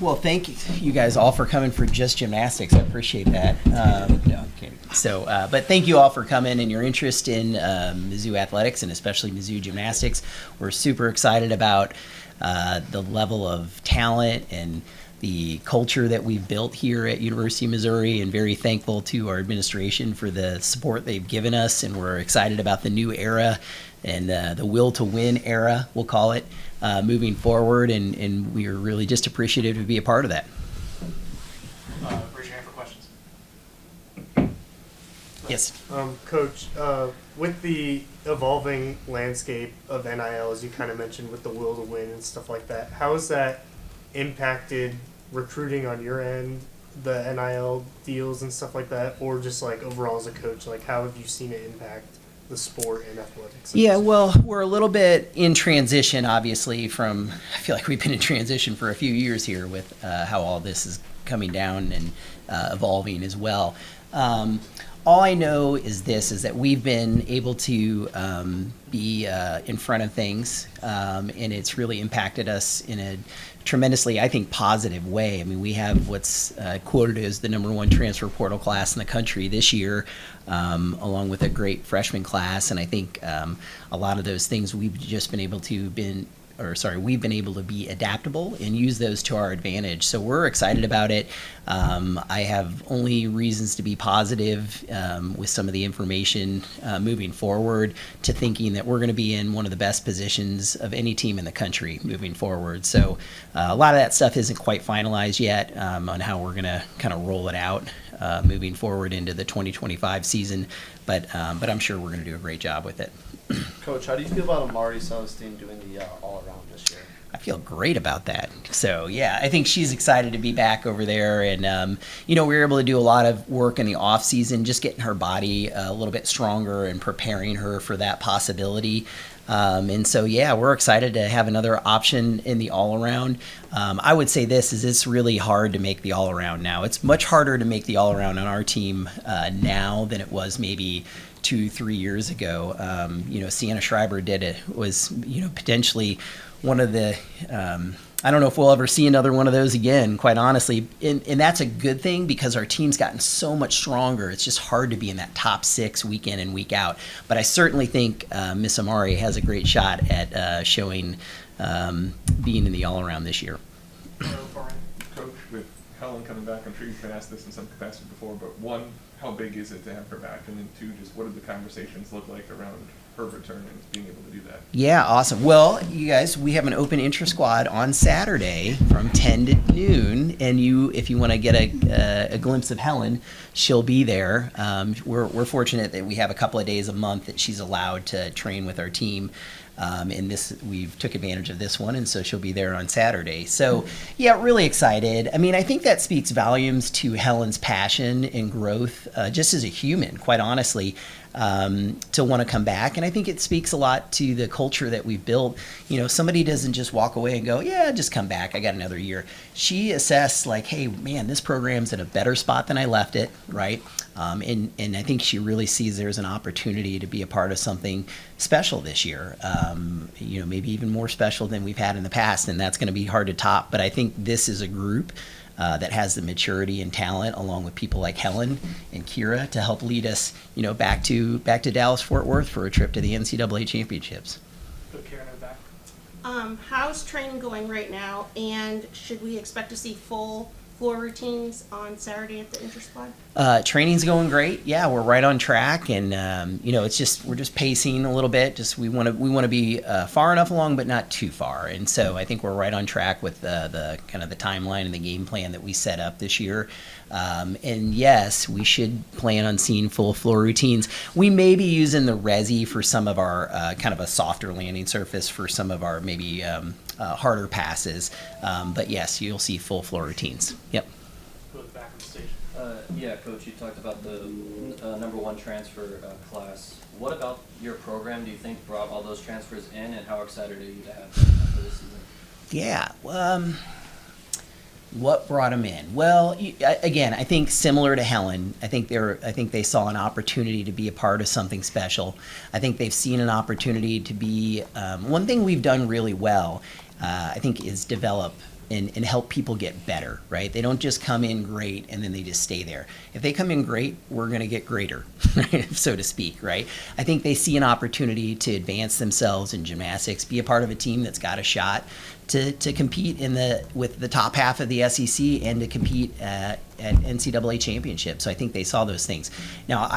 Well, thank you guys all for coming for just gymnastics. I appreciate that. No, I'm kidding. So, but thank you all for coming and your interest in Mizzou athletics and especially Mizzou gymnastics. We're super excited about the level of talent and the culture that we've built here at University of Missouri, and very thankful to our administration for the support they've given us. And we're excited about the new era and the will to win era, we'll call it, moving forward. And we are really just appreciative to be a part of that. Raise your hand for questions. Yes. Coach, with the evolving landscape of NIL, as you kind of mentioned, with the will to win and stuff like that, how has that impacted recruiting on your end, the NIL deals and stuff like that, or just like overall as a coach, like how have you seen it impact the sport and athletics? Yeah, well, we're a little bit in transition, obviously, from, I feel like we've been in transition for a few years here with how all this is coming down and evolving as well. All I know is this, is that we've been able to be in front of things, and it's really impacted us in a tremendously, I think, positive way. I mean, we have what's quoted as the #1 transfer portal class in the country this year, along with a great freshman class, and I think a lot of those things we've just been able to we've been able to be adaptable and use those to our advantage. So we're excited about it. I have only reasons to be positive with some of the information moving forward, to thinking that we're going to be in one of the best positions of any team in the country moving forward. So a lot of that stuff isn't quite finalized yet on how we're going to kind of roll it out moving forward into the 2025 season, but I'm sure we're going to do a great job with it. Coach, how do you feel about Amari Celestine doing the all-around this year? I feel great about that. So, yeah, I think she's excited to be back over there. And, we were able to do a lot of work in the off season, just getting her body a little bit stronger and preparing her for that possibility. And so, yeah, we're excited to have another option in the all-around. I would say this, is it's really hard to make the all-around now. It's much harder to make the all-around on our team now than it was maybe 2-3 years ago. Sienna Schreiber did it, was, potentially one of the, I don't know if we'll ever see another one of those again, quite honestly. And that's a good thing, because our team's gotten so much stronger. It's just hard to be in that top 6 week in and week out. But I certainly think Miss Amari has a great shot at showing being in the all-around this year. Coach, with Helen coming back, I'm sure you've been asked this in some capacity before, but one, how big is it to have her back? And then two, just what did the conversations look like around her return and being able to do that? Yeah, awesome. Well, you guys, we have an open intra squad on Saturday from 10 to noon, and if you want to get a glimpse of Helen, she'll be there. We're fortunate that we have a couple of days a month that she's allowed to train with our team. And we've took advantage of this one, and so she'll be there on Saturday. So, yeah, really excited. I mean, I think that speaks volumes to Helen's passion and growth, just as a human, quite honestly, to want to come back. And I think it speaks a lot to the culture that we've built. Somebody doesn't just walk away and go, yeah, just come back, I got another year. She assessed, like, hey, man, this program's in a better spot than I left it, right? And I think she really sees there's an opportunity to be a part of something special this year, maybe even more special than we've had in the past, and that's going to be hard to top. But I think this is a group that has the maturity and talent, along with people like Helen and Kyra, to help lead us, back to Dallas-Fort Worth for a trip to the NCAA championships. Put Kyra in the back. How's training going right now, and should we expect to see full floor routines on Saturday at the inter-squad? Training's going great. Yeah, we're right on track, and we're just pacing a little bit. Just we want to be far enough along, but not too far. And so I think we're right on track with the kind of the timeline and the game plan that we set up this year. And yes, we should plan on seeing full floor routines. We may be using the resi for some of our kind of a softer landing surface for some of our maybe harder passes. But yes, you'll see full floor routines. Yep. Go to the back of the stage. Yeah, Coach, you talked about the #1 transfer class. What about your program do you think brought all those transfers in, and how excited are you to have them for this season? Yeah. What brought them in? Well, again, I think similar to Helen, I think they saw an opportunity to be a part of something special. I think they've seen an opportunity to be one thing we've done really well. I think is develop and help people get better, right? They don't just come in great and then they just stay there. If they come in great, we're going to get greater, so to speak, right? I think they see an opportunity to advance themselves in gymnastics, be a part of a team that's got a shot to compete with the top half of the SEC and to compete at NCAA championships. So I think they saw those things. Now,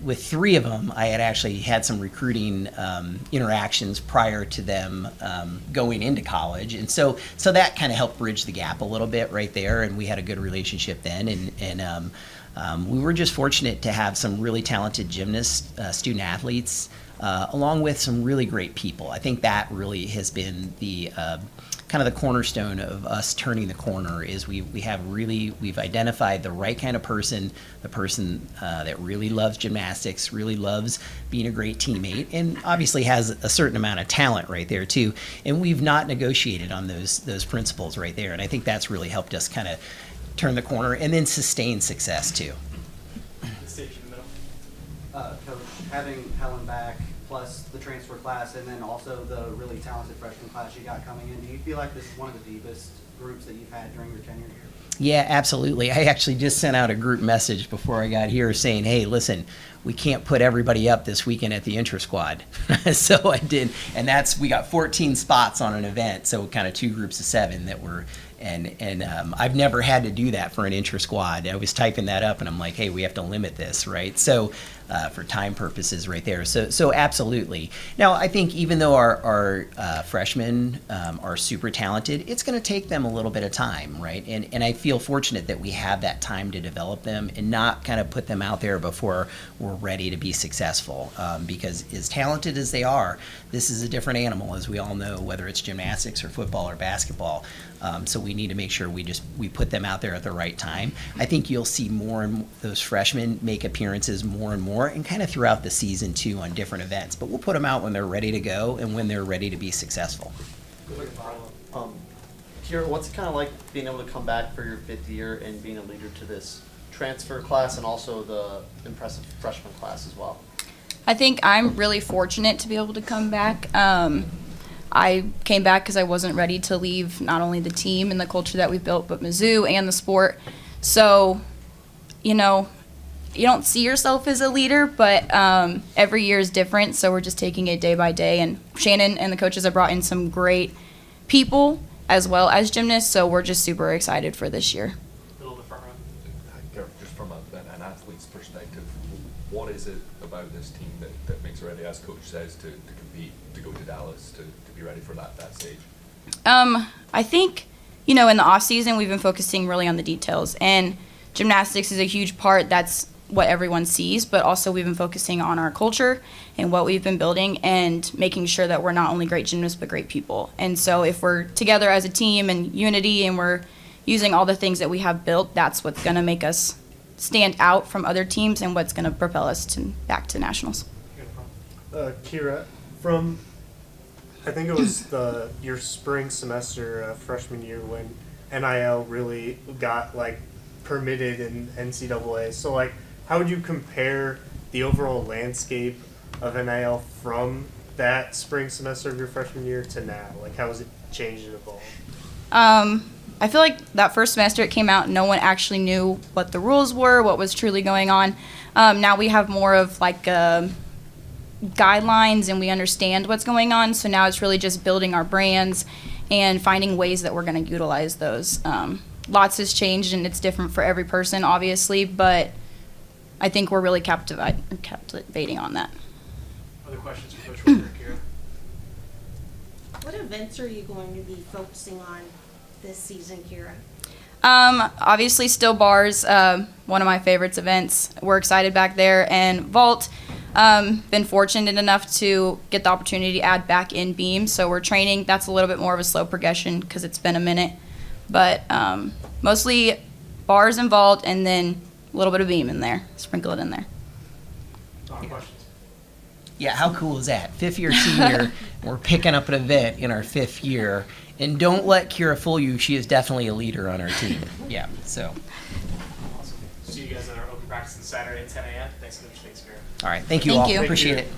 with 3 of them, I had actually had some recruiting interactions prior to them going into college, and so that kind of helped bridge the gap a little bit right there, and we had a good relationship then, and we were just fortunate to have some really talented gymnasts, student athletes, along with some really great people. I think that really has been the kind of the cornerstone of us turning the corner. Is we've identified the right kind of person, the person that really loves gymnastics, really loves being a great teammate, and obviously has a certain amount of talent right there too. And we've not negotiated on those principles right there. And I think that's really helped us kind of turn the corner and then sustain success too. The stage in the middle. Coach, having Helen back, plus the transfer class, and then also the really talented freshman class you got coming in, do you feel like this is one of the deepest groups that you've had during your tenure here? Yeah, absolutely. I actually just sent out a group message before I got here saying, hey, listen, we can't put everybody up this weekend at the intra-squad. So I did, and we got 14 spots on an event, so kind of 2 groups of 7 that were, and I've never had to do that for an intra-squad. I was typing that up, and I'm like, hey, we have to limit this, right? So for time purposes right there. So absolutely. Now, I think even though our freshmen are super talented, it's going to take them a little bit of time, right? And I feel fortunate that we have that time to develop them and not kind of put them out there before we're ready to be successful. Because as talented as they are, this is a different animal, as we all know, whether it's gymnastics or football or basketball. So we need to make sure we put them out there at the right time. I think you'll see more and more those freshmen make appearances more and more, and kind of throughout the season too on different events. But we'll put them out when they're ready to go and when they're ready to be successful. Kyra, what's it kind of like being able to come back for your 5th year and being a leader to this transfer class and also the impressive freshman class as well? I think I'm really fortunate to be able to come back. I came back because I wasn't ready to leave not only the team and the culture that we've built, but Mizzou and the sport. So, you don't see yourself as a leader, but every year is different, so we're just taking it day by day. And Shannon and the coaches have brought in some great people as well as gymnasts, so we're just super excited for this year. Middle of the front row. Just from an athlete's perspective, what is it about this team that makes it ready, as Coach says, to compete, to go to Dallas, to be ready for that stage? I think, in the off season we've been focusing really on the details, and gymnastics is a huge part. That's what everyone sees, but also we've been focusing on our culture and what we've been building and making sure that we're not only great gymnasts but great people. And so if we're together as a team and unity and we're using all the things that we have built, that's what's going to make us stand out from other teams and what's going to propel us back to nationals. Kyra, from I think it was your spring semester freshman year when NIL really got permitted in NCAA. So how would you compare the overall landscape of NIL from that spring semester of your freshman year to now? How has it changed and evolved? I feel like that first semester it came out, no one actually knew what the rules were, what was truly going on. Now we have more of guidelines and we understand what's going on. So now it's really just building our brands and finding ways that we're going to utilize those. Lots has changed and it's different for every person, obviously, but I think we're really captivating on that. Other questions for Coach Welker, Kyra? What events are you going to be focusing on this season, Kyra? Obviously still bars, one of my favorites events. We're excited back there. And vault, been fortunate enough to get the opportunity to add back in beam. So we're training. That's a little bit more of a slow progression because it's been a minute. But mostly bars and vault and then a little bit of beam in there. Sprinkle it in there. Questions? Yeah, how cool is that? 5th year senior, we're picking up an event in our 5th year. And don't let Kyra fool you, she is definitely a leader on our team. Yeah, so. Awesome. See you guys at our open practice on Saturday at 10 a.m. Thanks, Coach. Thanks, Kyra. All right, thank you Thank all. you. Appreciate it.